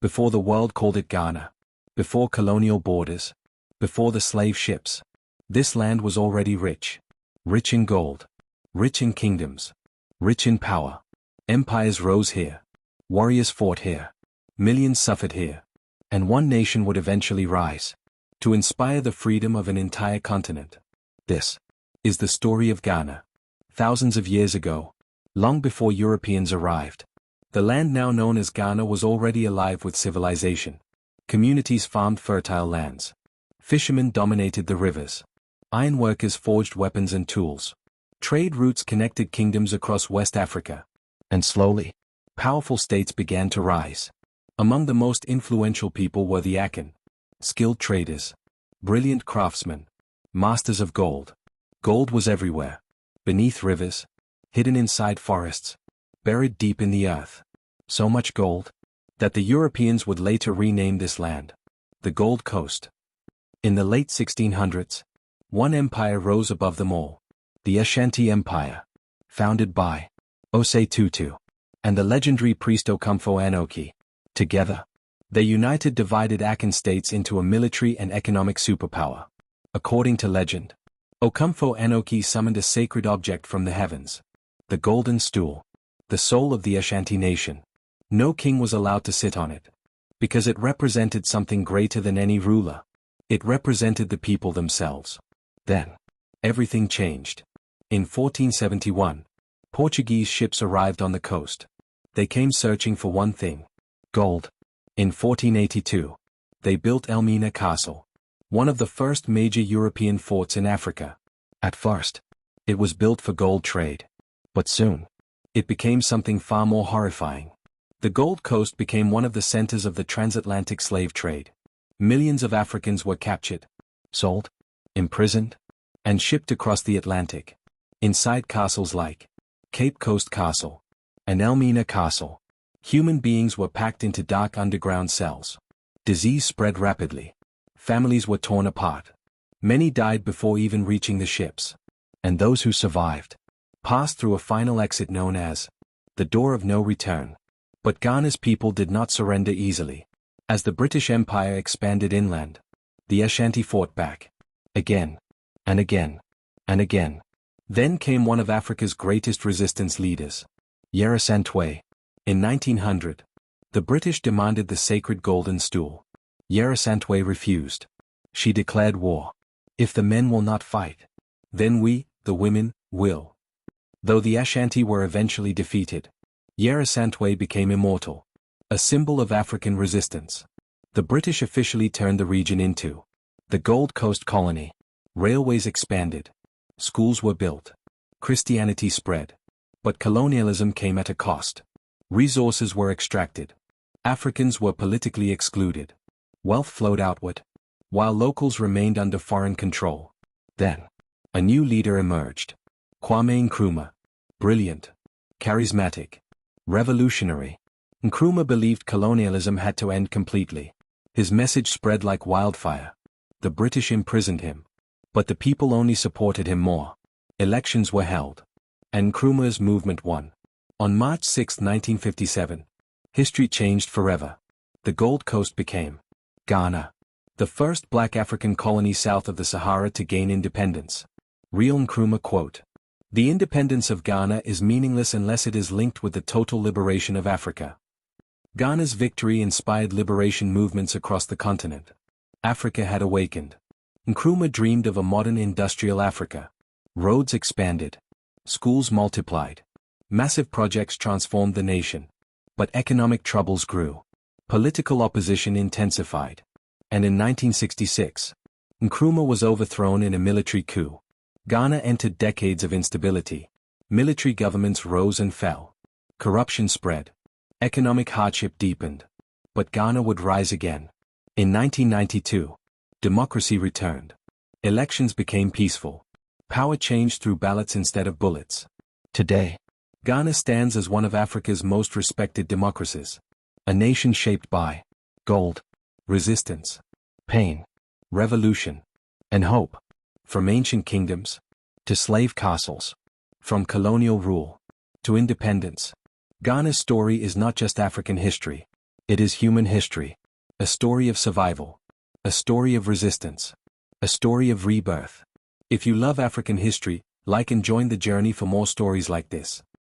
before the world called it Ghana, before colonial borders, before the slave ships. This land was already rich. Rich in gold. Rich in kingdoms. Rich in power. Empires rose here. Warriors fought here. Millions suffered here. And one nation would eventually rise, to inspire the freedom of an entire continent. This is the story of Ghana. Thousands of years ago, long before Europeans arrived, the land now known as Ghana was already alive with civilization. Communities farmed fertile lands. Fishermen dominated the rivers. Ironworkers forged weapons and tools. Trade routes connected kingdoms across West Africa. And slowly, powerful states began to rise. Among the most influential people were the Akan, skilled traders, brilliant craftsmen, masters of gold. Gold was everywhere, beneath rivers, hidden inside forests, buried deep in the earth. So much gold, that the Europeans would later rename this land the Gold Coast. In the late 1600s, one empire rose above them all, the Ashanti Empire, founded by Osei Tutu and the legendary priest Okomfo Anoki. Together, they united divided Akan states into a military and economic superpower. According to legend, Okomfo Anoki summoned a sacred object from the heavens, the golden stool, the soul of the Ashanti nation. No king was allowed to sit on it, because it represented something greater than any ruler. It represented the people themselves. Then, everything changed. In 1471, Portuguese ships arrived on the coast. They came searching for one thing: gold. In 1482, they built Elmina Castle, one of the first major European forts in Africa. At first, it was built for gold trade. But soon, it became something far more horrifying. The Gold Coast became one of the centers of the transatlantic slave trade. Millions of Africans were captured, sold, imprisoned, and shipped across the Atlantic. Inside castles like Cape Coast Castle and Elmina Castle, human beings were packed into dark underground cells. Disease spread rapidly. Families were torn apart. Many died before even reaching the ships. And those who survived passed through a final exit known as the Door of No Return. But Ghana's people did not surrender easily. As the British Empire expanded inland, the Ashanti fought back. Again, and again, and again. Then came one of Africa's greatest resistance leaders, Asantewaa. In 1900, the British demanded the sacred golden stool. Asantewaa refused. She declared war. If the men will not fight, then we, the women, will. Though the Ashanti were eventually defeated, Asantewaa became immortal, a symbol of African resistance. The British officially turned the region into the Gold Coast colony. Railways expanded. Schools were built. Christianity spread. But colonialism came at a cost. Resources were extracted. Africans were politically excluded. Wealth flowed outward, while locals remained under foreign control. Then, a new leader emerged. Kwame Nkrumah. Brilliant. Charismatic. Revolutionary. Nkrumah believed colonialism had to end completely. His message spread like wildfire. The British imprisoned him. But the people only supported him more. Elections were held. And Nkrumah's movement won. On March 6, 1957, history changed forever. The Gold Coast became Ghana, the first black African colony south of the Sahara to gain independence. Real Nkrumah quote: "The independence of Ghana is meaningless unless it is linked with the total liberation of Africa." Ghana's victory inspired liberation movements across the continent. Africa had awakened. Nkrumah dreamed of a modern industrial Africa. Roads expanded. Schools multiplied. Massive projects transformed the nation. But economic troubles grew. Political opposition intensified. And in 1966, Nkrumah was overthrown in a military coup. Ghana entered decades of instability. Military governments rose and fell. Corruption spread. Economic hardship deepened. But Ghana would rise again. In 1992, democracy returned. Elections became peaceful. Power changed through ballots instead of bullets. Today, Ghana stands as one of Africa's most respected democracies. A nation shaped by gold, resistance, pain, revolution, and hope. From ancient kingdoms to slave castles, from colonial rule to independence, Ghana's story is not just African history. It is human history. A story of survival. A story of resistance. A story of rebirth. If you love African history, like and join the journey for more stories like this.